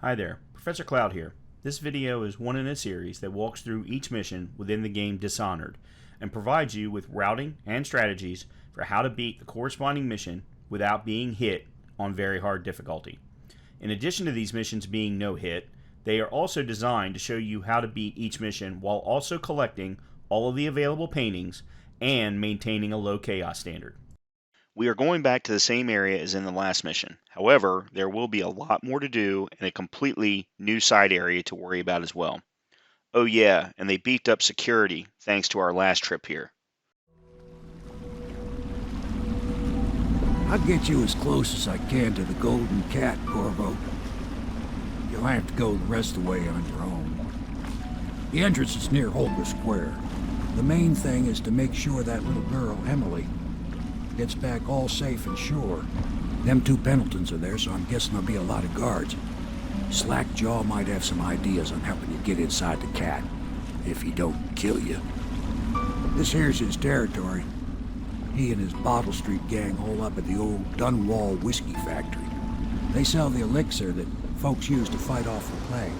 Hi there, Professor Cloud here. This video is one in a series that walks through each mission within the game Dishonored and provides you with routing and strategies for how to beat the corresponding mission without being hit on very hard difficulty. In addition to these missions being no hit, they are also designed to show you how to beat each mission while also collecting all of the available paintings and maintaining a low chaos standard. We are going back to the same area as in the last mission. However, there will be a lot more to do and a completely new side area to worry about as well. Oh yeah, and they beefed up security thanks to our last trip here. I'll get you as close as I can to the Golden Cat, Corvo. You'll have to go the rest of the way on your own. The entrance is near Holger Square. The main thing is to make sure that little girl, Emily, gets back all safe and sure. Them two Pendletons are there, so I'm guessing there'll be a lot of guards. Slackjaw might have some ideas on helping you get inside the cat, if he don't kill you. This here's his territory. He and his Bottle Street gang hole up at the old Dunwall whiskey factory. They sell the elixir that folks use to fight off the plague.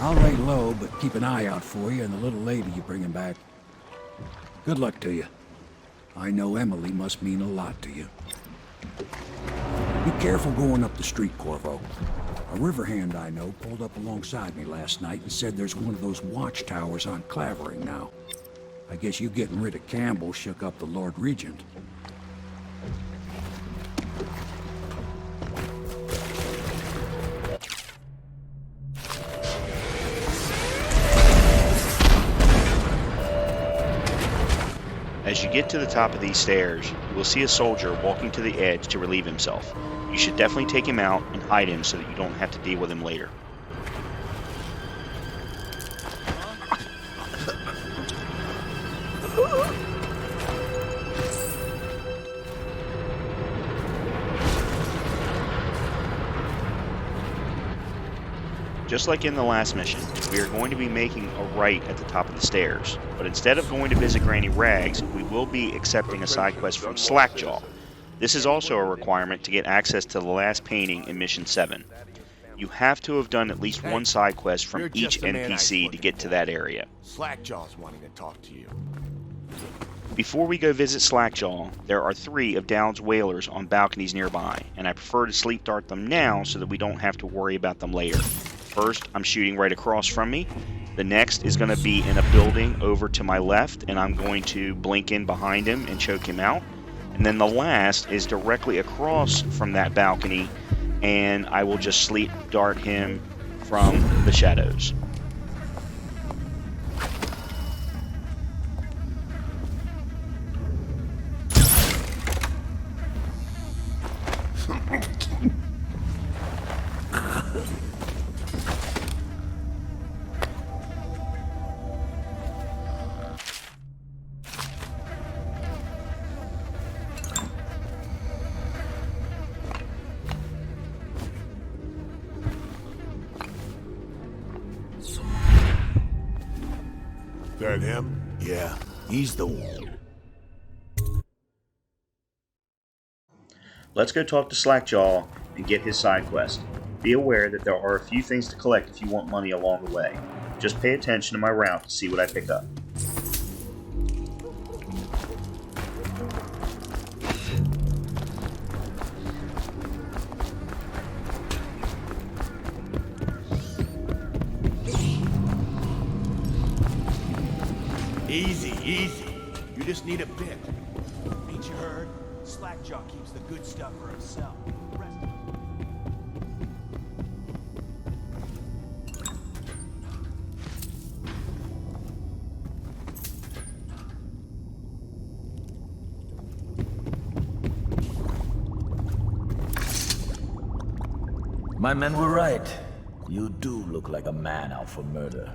I'll lay low, but keep an eye out for you and the little lady you bring him back. Good luck to you. I know Emily must mean a lot to you. Be careful going up the street, Corvo. A river hand I know pulled up alongside me last night and said there's one of those watchtowers on Clavering now. I guess you getting rid of Campbell shook up the Lord Regent. As you get to the top of these stairs, you will see a soldier walking to the edge to relieve himself. You should definitely take him out and hide him so that you don't have to deal with him later. Just like in the last mission, we are going to be making a right at the top of the stairs, but instead of going to visit Granny Rags, we will be accepting a side quest from Slackjaw. This is also a requirement to get access to the last painting in Mission 7. You have to have done at least one side quest from each NPC to get to that area. Slackjaw's wanting to talk to you. Before we go visit Slackjaw, there are 3 of Dowd's whalers on balconies nearby, and I prefer to sleep dart them now so that we don't have to worry about them later. First, I'm shooting right across from me. The next is going to be in a building over to my left, and I'm going to blink in behind him and choke him out. And then the last is directly across from that balcony, and I will just sleep dart him from the shadows. That him? Yeah, he's the one. Let's go talk to Slackjaw and get his side quest. Be aware that there are a few things to collect if you want money along the way. Just pay attention to my route to see what I pick up. Easy, easy. You just need a bit. Ain't you heard? Slackjaw keeps the good stuff for himself. The rest of My men were right. You do look like a man out for murder.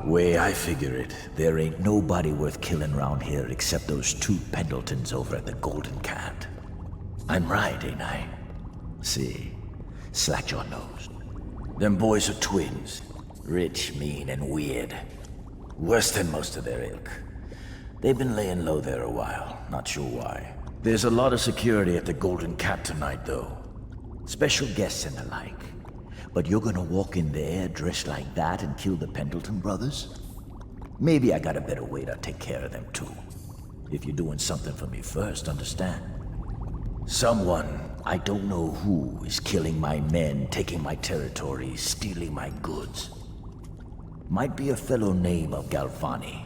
Way I figure it, there ain't nobody worth killing round here except those 2 Pendletons over at the Golden Cat. I'm right, ain't I? See, Slackjaw knows. Them boys are twins. Rich, mean, and weird. Worse than most of their ilk. They've been laying low there a while, not sure why. There's a lot of security at the Golden Cat tonight, though. Special guests and the like. But you're gonna walk in there dressed like that and kill the Pendleton brothers? Maybe I got a better way to take care of them, too. If you're doing something for me first, understand? Someone, I don't know who, is killing my men, taking my territory, stealing my goods. Might be a fellow named of Galvani.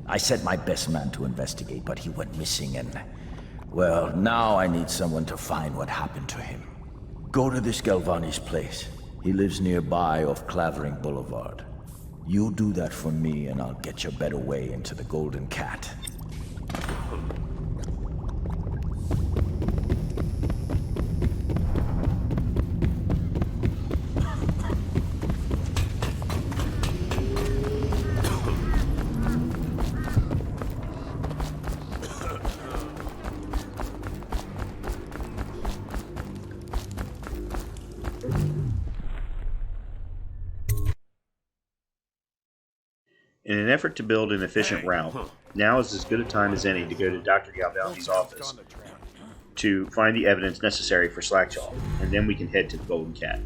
I sent my best man to investigate, but he went missing and... well, now I need someone to find what happened to him. Go to this Galvani's place. He lives nearby off Clavering Boulevard. You do that for me and I'll get you a better way into the Golden Cat. In an effort to build an efficient route, now is as good a time as any to go to Dr. Galvani's office to find the evidence necessary for Slackjaw, and then we can head to the Golden Cat.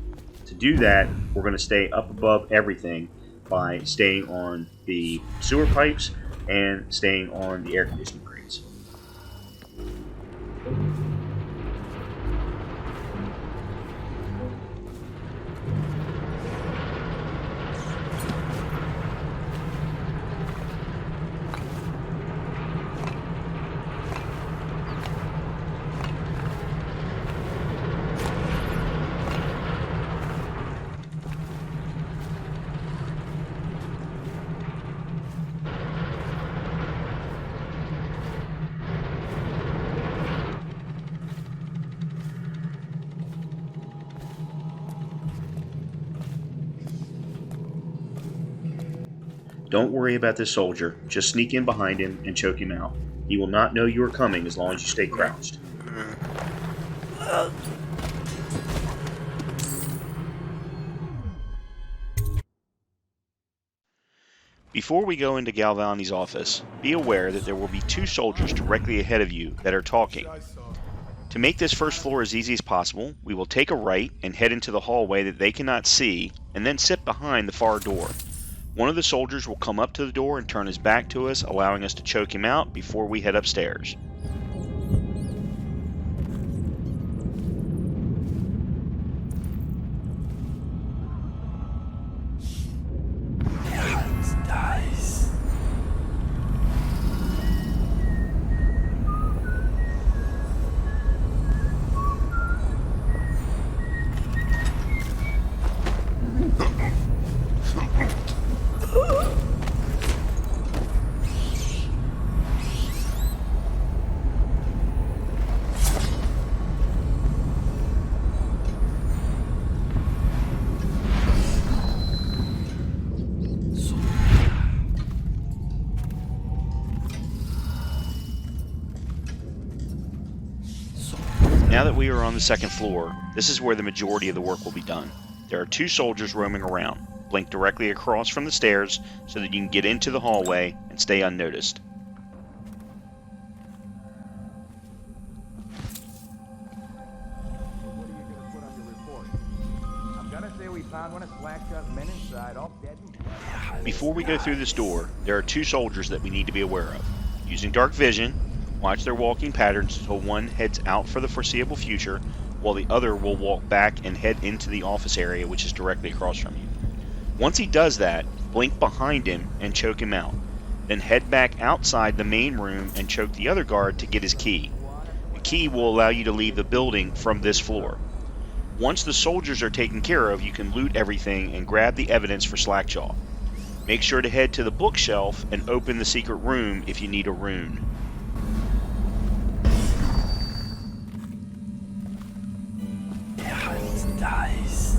To do that, we're going to stay up above everything by staying on the sewer pipes and staying on the air conditioning grates. Don't worry about this soldier, just sneak in behind him and choke him out. He will not know you are coming as long as you stay crouched. Before we go into Galvani's office, be aware that there will be two soldiers directly ahead of you that are talking. To make this first floor as easy as possible, we will take a right and head into the hallway that they cannot see, and then sit behind the far door. One of the soldiers will come up to the door and turn his back to us, allowing us to choke him out before we head upstairs. Now that we are on the second floor, this is where the majority of the work will be done. There are two soldiers roaming around. Blink directly across from the stairs so that you can get into the hallway and stay unnoticed. What are you gonna put on your report? I'm gonna say we found one of Slackjaw's men inside, all dead and... Before we go through this door, there are two soldiers that we need to be aware of. Using dark vision, watch their walking patterns until one heads out for the foreseeable future, while the other will walk back and head into the office area, which is directly across from you. Once he does that, blink behind him and choke him out. Then head back outside the main room and choke the other guard to get his key. The key will allow you to leave the building from this floor. Once the soldiers are taken care of, you can loot everything and grab the evidence for Slackjaw. Make sure to head to the bookshelf and open the secret room if you need a rune. Dies.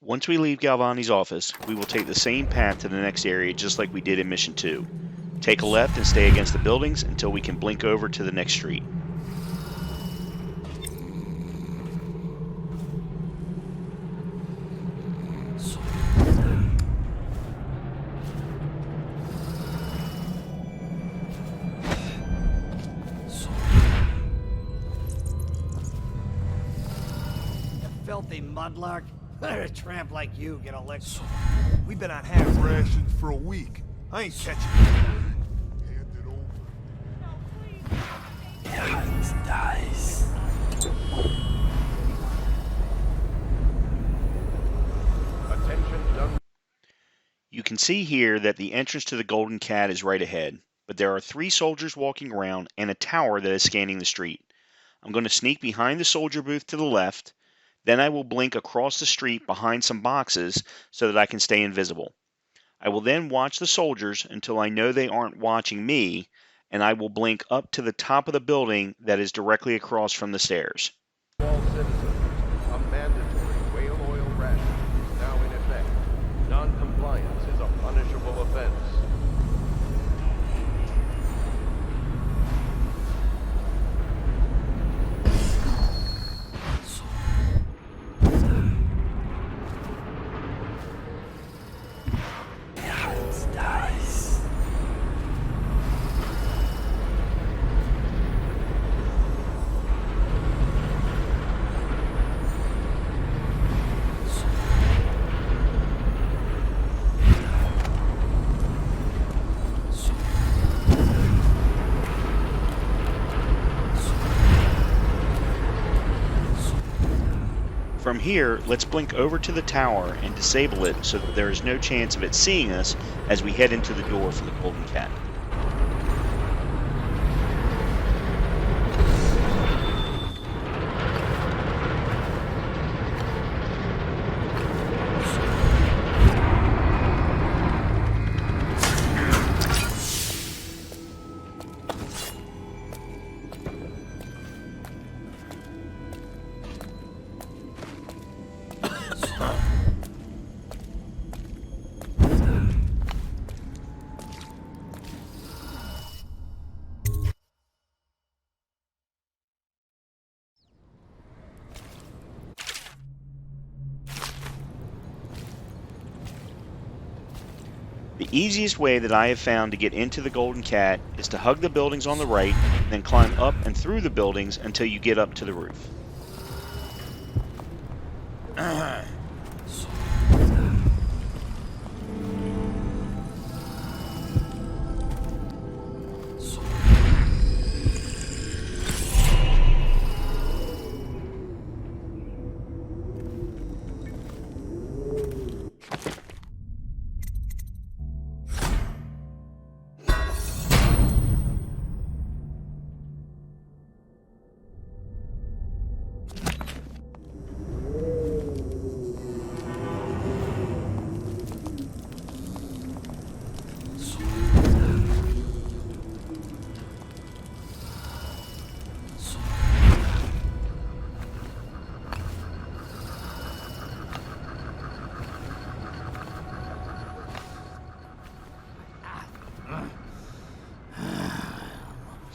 Once we leave Galvani's office, we will take the same path to the next area just like we did in Mission 2. Take a left and stay against the buildings until we can blink over to the next street. Filthy mudlark. Let a tramp like you get elected. We've been on half rations for a week. I ain't catching you. Hand it over. Dies. You can see here that the entrance to the Golden Cat is right ahead, but there are 3 soldiers walking around and a tower that is scanning the street. I'm going to sneak behind the soldier booth to the left, then I will blink across the street behind some boxes so that I can stay invisible. I will then watch the soldiers until I know they aren't watching me, and I will blink up to the top of the building that is directly across from the stairs. All citizens, a mandatory whale oil ration is now in effect. Non-compliance is a punishable offense. From here, let's blink over to the tower and disable it so that there is no chance of it seeing us as we head into the door for the Golden Cat. The easiest way that I have found to get into the Golden Cat is to hug the buildings on the right, then climb up and through the buildings until you get up to the roof.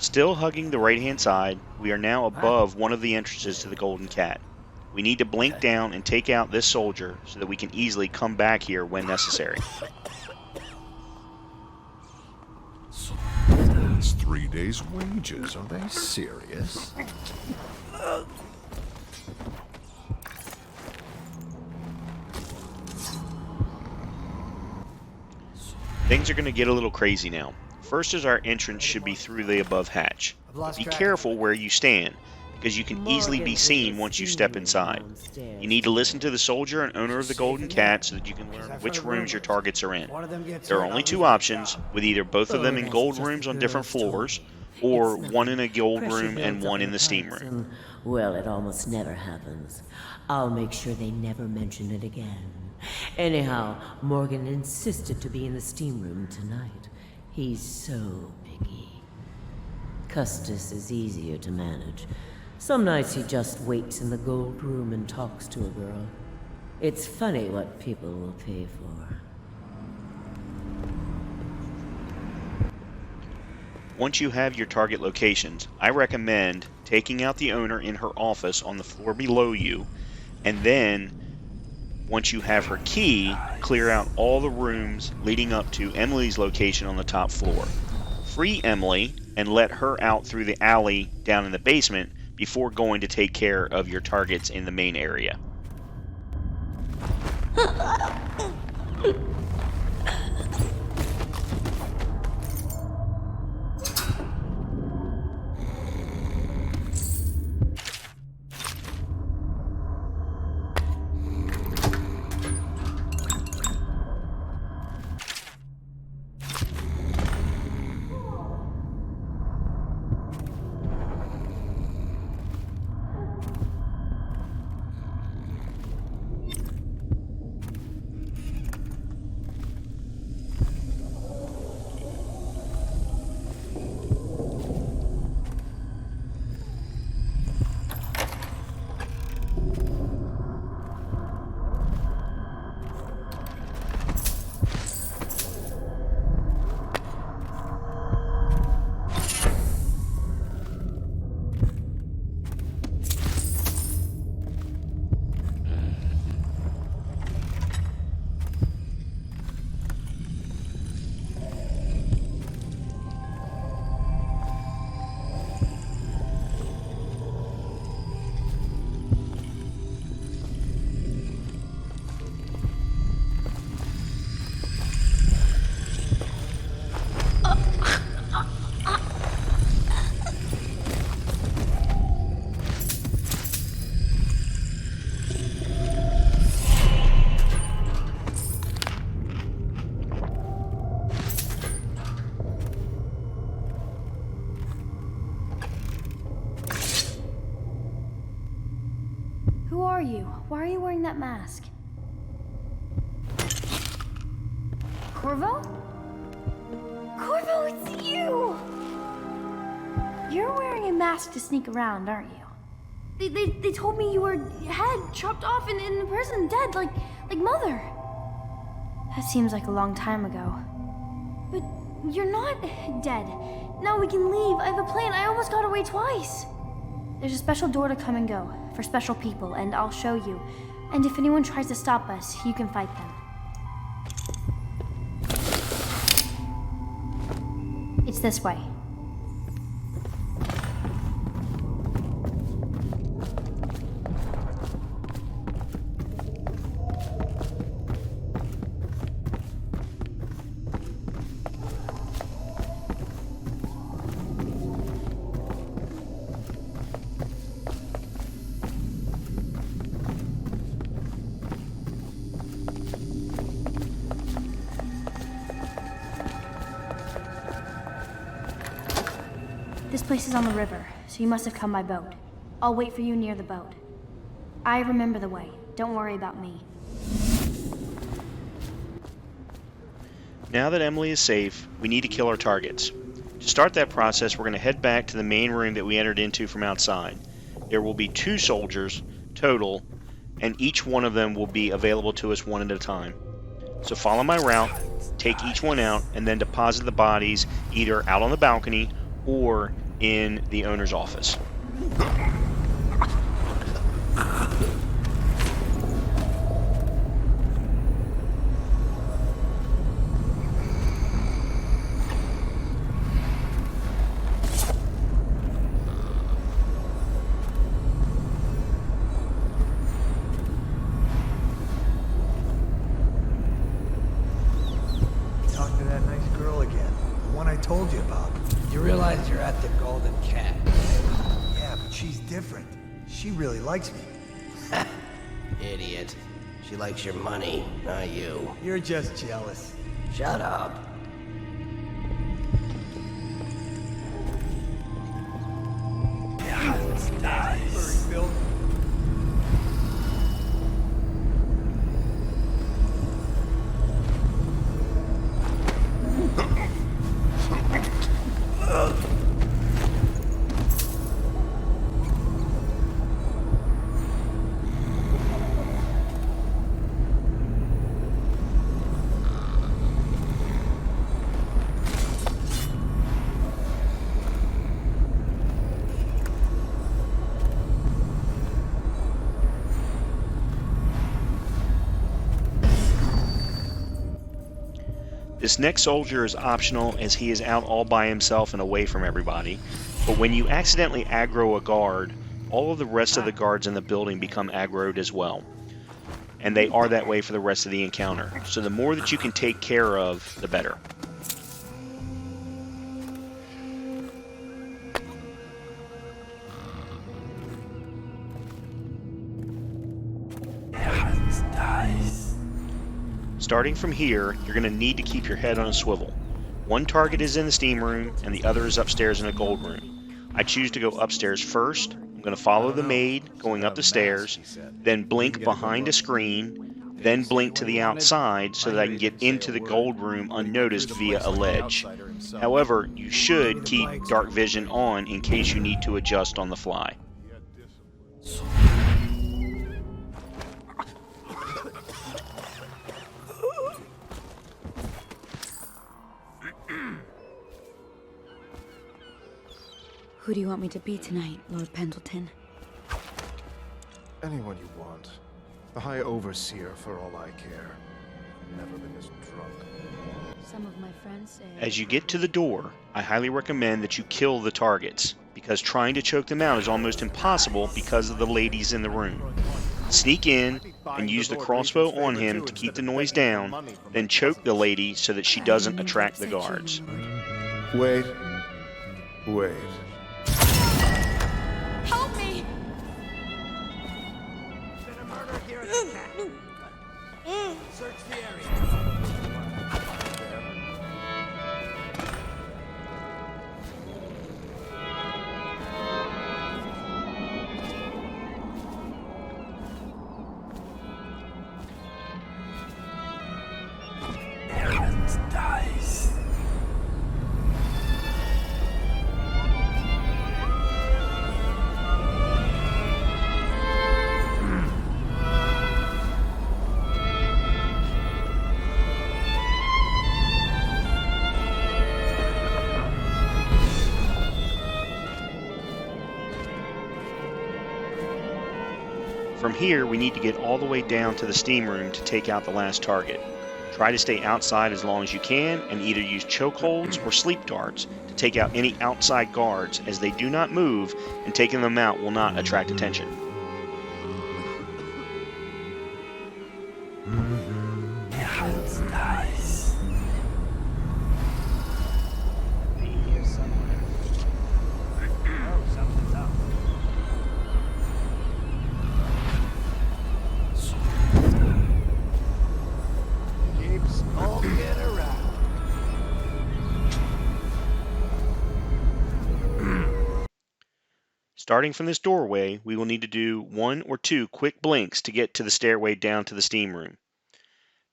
Still hugging the right-hand side, we are now above one of the entrances to the Golden Cat. We need to blink down and take out this soldier so that we can easily come back here when necessary. It's 3 days' wages. Are they serious? Things are going to get a little crazy now. First is our entrance should be through the above hatch. Be careful where you stand, because you can easily be seen once you step inside. You need to listen to the soldier and owner of the Golden Cat so that you can learn which rooms your targets are in. There are only 2 options, with either both of them in gold rooms on different floors, or one in a gold room and one in the steam room. Well, it almost never happens. I'll make sure they never mention it again. Anyhow, Morgan insisted to be in the steam room tonight. He's so picky. Custis is easier to manage. Some nights he just waits in the gold room and talks to a girl. It's funny what people will pay for. Once you have your target locations, I recommend taking out the owner in her office on the floor below you, and then once you have her key, clear out all the rooms leading up to Emily's location on the top floor. Free Emily and let her out through the alley down in the basement before going to take care of your targets in the main area. Who are you? Why are you wearing that mask? Corvo? Corvo, it's you! You're wearing a mask to sneak around, aren't you? They told me you were head chopped off and in prison, dead, like Mother. That seems like a long time ago. But you're not dead. Now we can leave. I have a plan. I almost got away twice. There's a special door to come and go for special people, and I'll show you. And if anyone tries to stop us, you can fight them. It's this way. This place is on the river, so you must have come by boat. I'll wait for you near the boat. I remember the way. Don't worry about me. Now that Emily is safe, we need to kill our targets. To start that process, we're going to head back to the main room that we entered into from outside. There will be 2 soldiers total, and each one of them will be available to us one at a time. So follow my route, take each one out, and then deposit the bodies either out on the balcony or in the owner's office. Talk to that nice girl again. The one I told you about. You realize you're at the Golden Cat. Yeah, but she's different. She really likes me. Idiot. She likes your money, not you. You're just jealous. Shut up. Furry Bill. This next soldier is optional as he is out all by himself and away from everybody, but when you accidentally aggro a guard, all of the rest of the guards in the building become aggroed as well. And they are that way for the rest of the encounter. So the more that you can take care of, the better. Starting from here, you're going to need to keep your head on a swivel. One target is in the steam room, and the other is upstairs in a gold room. I choose to go upstairs first. I'm going to follow the maid, going up the stairs, then blink behind a screen, then blink to the outside so that I can get into the gold room unnoticed via a ledge. However, you should keep dark vision on in case you need to adjust on the fly. Who do you want me to be tonight, Lord Pendleton? Anyone you want. The High Overseer, for all I care. I've never been this drunk. Some of my friends say... As you get to the door, I highly recommend that you kill the targets, because trying to choke them out is almost impossible because of the ladies in the room. Sneak in and use the crossbow on him to keep the noise down, then choke the lady so that she doesn't attract the guards. Wait. Wait. Help me! Been a murder here at the cat. Search the area. From here, we need to get all the way down to the steam room to take out the last target. Try to stay outside as long as you can and either use chokeholds or sleep darts to take out any outside guards, as they do not move and taking them out will not attract attention. Starting from this doorway, we will need to do 1 or 2 quick blinks to get to the stairway down to the steam room.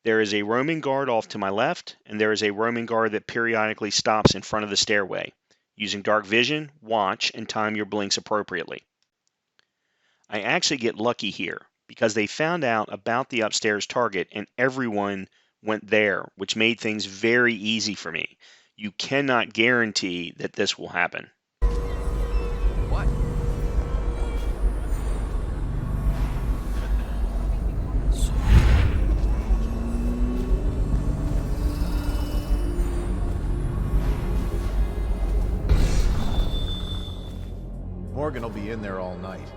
There is a roaming guard off to my left, and there is a roaming guard that periodically stops in front of the stairway. Using dark vision, watch, and time your blinks appropriately. I actually get lucky here, because they found out about the upstairs target and everyone went there, which made things very easy for me. You cannot guarantee that this will happen. What? Morgan will be in there all night.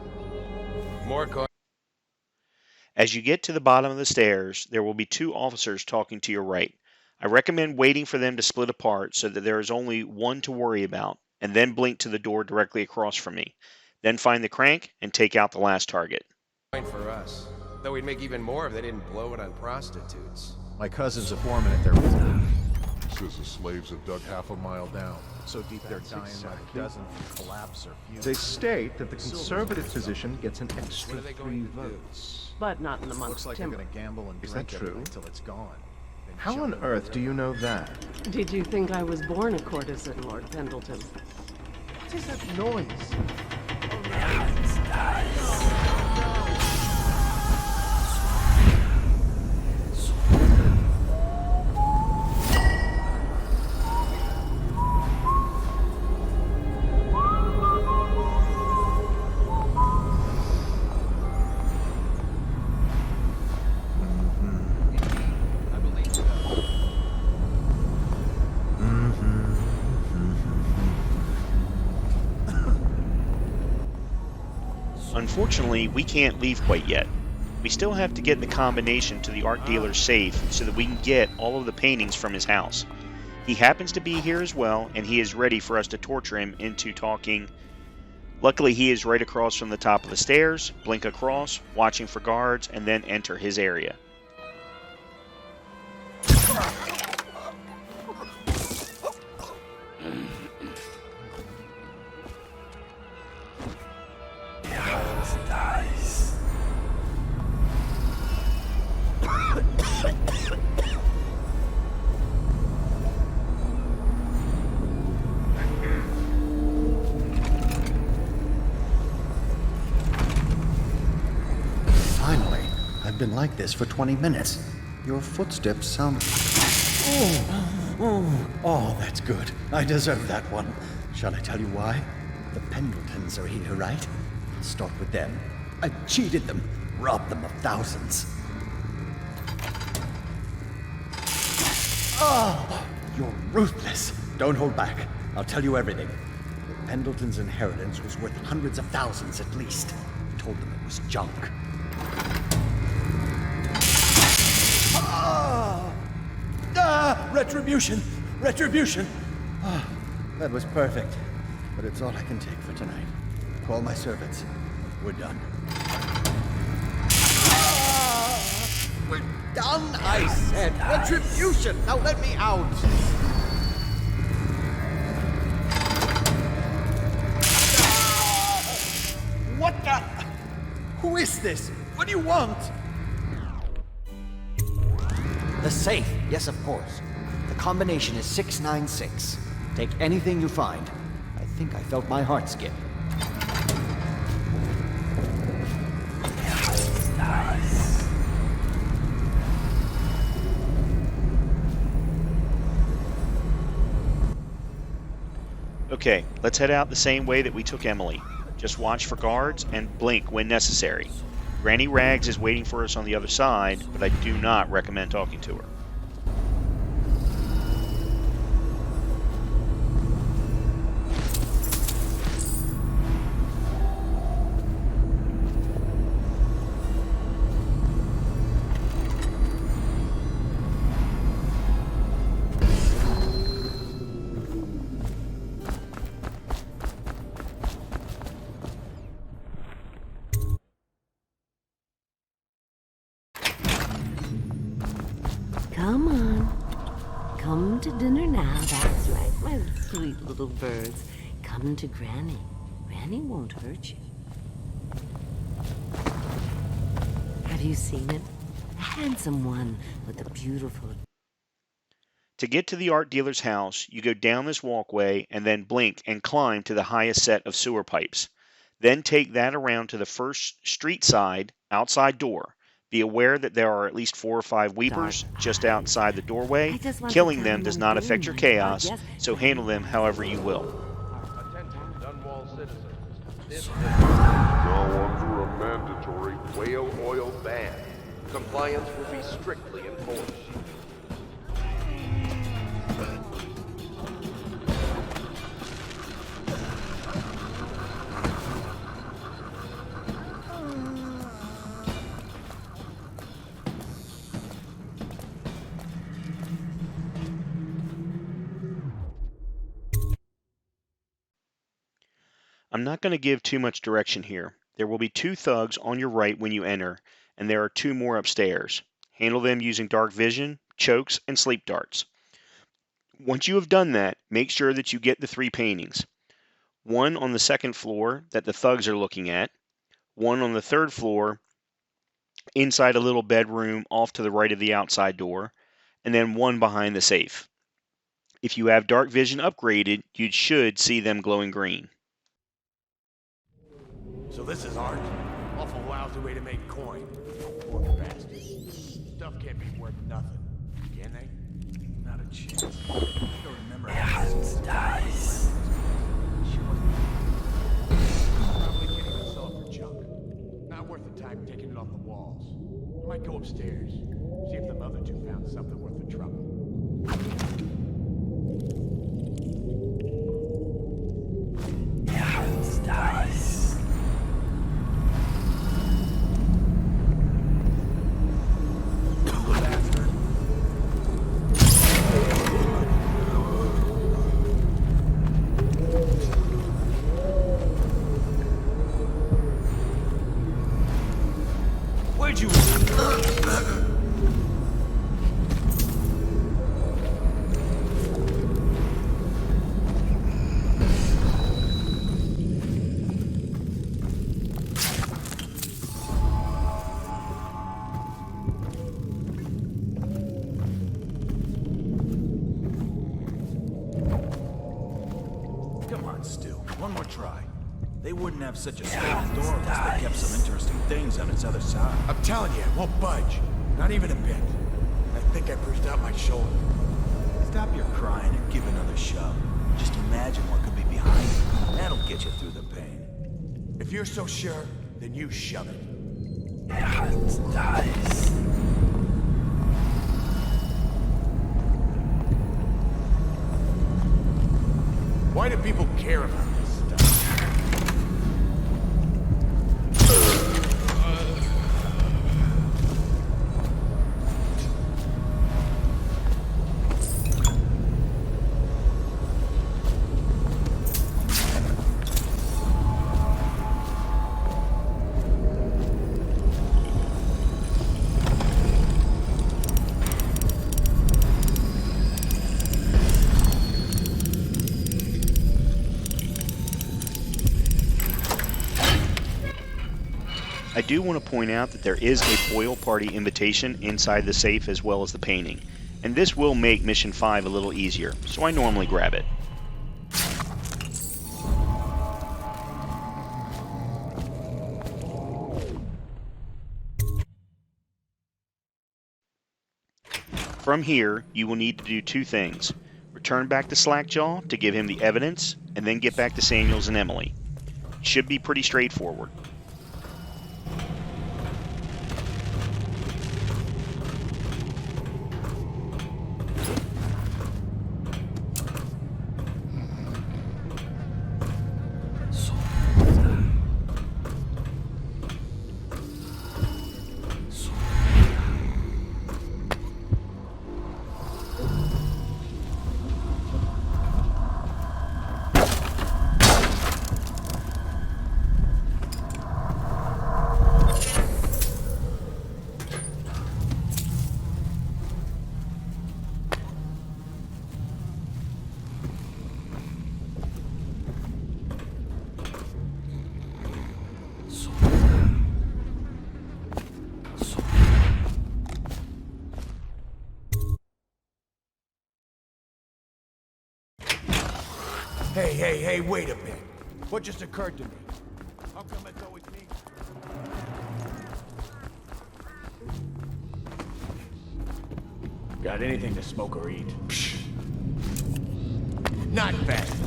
More car. As you get to the bottom of the stairs, there will be 2 officers talking to your right. I recommend waiting for them to split apart so that there is only one to worry about, and then blink to the door directly across from me. Then find the crank and take out the last target. Point for us. Though we'd make even more if they didn't blow it on prostitutes. My cousin's a foreman at their... Says the slaves have dug half a mile down. So deep they're dying by the dozen from collapse or fumes. They state that the conservative position gets an extra What are they 3 going to do? votes. But not in the month Looks of like timber. they're gonna gamble and Is that drink true? until it's gone. Then How on earth do you know that? Did you think I was born a courtesan, Lord Pendleton? What is that noise? Unfortunately, we can't leave quite yet. We still have to get the combination to the art dealer's safe so that we can get all of the paintings from his house. He happens to be here as well, and he is ready for us to torture him into talking. Luckily, he is right across from the top of the stairs. Blink across, watching for guards, and then enter his area. Finally, I've been like this for 20 minutes. Your footsteps sound... Oh, that's good. I deserve that one. Shall I tell you why? The Pendletons are here, right? I'll start with them. I cheated them, robbed them of thousands. Oh, you're ruthless. Don't hold back. I'll tell you everything. The Pendletons' inheritance was worth hundreds of thousands at least. I told them it was junk. Retribution! Retribution! That was perfect. But it's all I can take for tonight. Call my servants. We're done. We're done, I said! Retribution! Now let me out! What the... Who is this? What do you want? The safe, yes, of course. The combination is 696. Take anything you find. I think I felt my heart skip. Okay, let's head out the same way that we took Emily. Just watch for guards and blink when necessary. Granny Rags is waiting for us on the other side, but I do not recommend talking to her. Come on. Come to dinner now. That's right, my sweet little birds. Come to Granny. Granny won't hurt you. Have you seen it? A handsome one with a beautiful... To get to the art dealer's house, you go down this walkway and then blink and climb to the highest set of sewer pipes. Then take that around to the first street side, outside door. Be aware that there are at least 4 or 5 weepers just outside the doorway. Killing them does not affect your chaos, so handle them however you will. Attention, Dunwall citizens. This now under a mandatory whale oil ban. Compliance will be strictly enforced. I'm not going to give too much direction here. There will be 2 thugs on your right when you enter, and there are 2 more upstairs. Handle them using dark vision, chokes, and sleep darts. Once you have done that, make sure that you get the 3 paintings. 1 on the 2nd floor that the thugs are looking at, 1 on the 3rd floor inside a little bedroom off to the right of the outside door, and then 1 behind the safe. If you have dark vision upgraded, you should see them glowing green. So this is art? Awful lousy way to make coin. Poor bastards. Stuff can't be worth nothing, can they? Not a chance. I don't remember how this dies. Probably can't even sell it for junk. Not worth the time taking it off the walls. I might go upstairs, see if the other 2 found something worth the trouble. Why'd you... Come on, Stu. One more try. They wouldn't have such a strong door unless they kept some interesting things on its other side. I'm telling you, it won't budge. Not even a bit. I think I pushed out my shoulder. Stop your crying and give another shove. Just imagine what could be behind it. That'll get you through the pain. If you're so sure, then you shove it. Why do people care about this stuff? I do want to point out that there is a foil party invitation inside the safe as well as the painting, and this will make Mission 5 a little easier, so I normally grab it. From here, you will need to do two things. Return back to Slackjaw to give him the evidence, and then get back to Samuels and Emily. It should be pretty straightforward. Hey, wait a minute. What just occurred to me? How come it's always me? Got anything to smoke or eat? Psh. Not fast enough.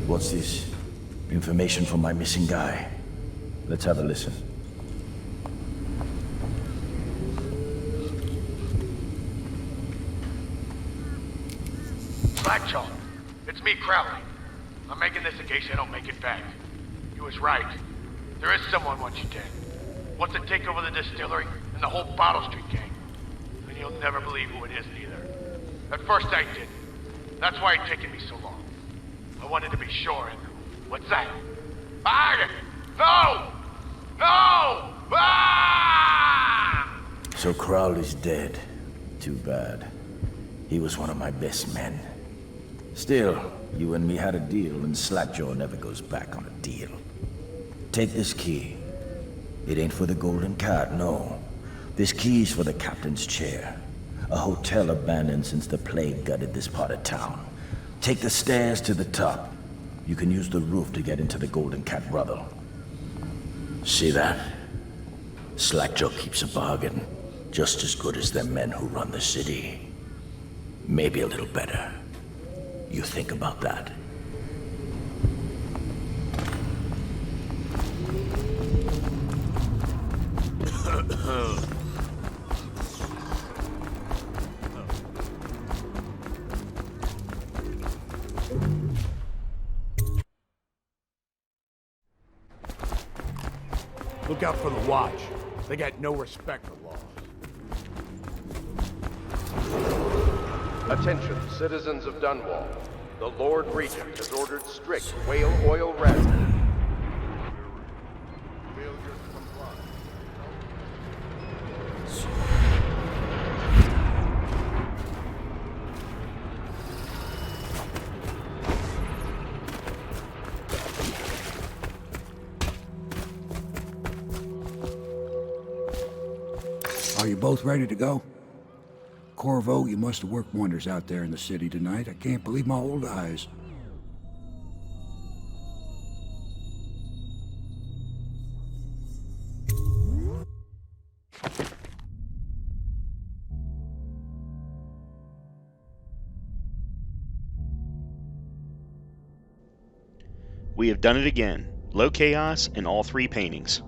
What's this? Information from my missing guy. Let's have a listen. Slackjaw, it's me, Crowley. I'm making this in case I don't make it back. You was right. There is someone wants you dead. Wants to take over the distillery and the whole Bottle Street gang. And you'll never believe who it is either. At first I didn't. That's why it's taken me so long. I wanted to be sure, and what's that? No! So Crowley's dead. Too bad. He was one of my best men. Still, you and me had a deal, and Slackjaw never goes back on a deal. Take this key. It ain't for the Golden Cat, no. This key's for the captain's chair. A hotel abandoned since the plague gutted this part of town. Take the stairs to the top. You can use the roof to get into the Golden Cat brothel. See that? Slackjaw keeps a bargain. Just as good as the men who run the city. Maybe a little better. You think about that. Look out for the Watch. They got no respect for laws. Attention, citizens of Dunwall. The Lord Regent has ordered strict whale oil rationing. Failure to comply. Are you both ready to go? Corvo, you must have worked wonders out there in the city tonight. I can't believe my old eyes. We have done it again. Low chaos in all 3 paintings.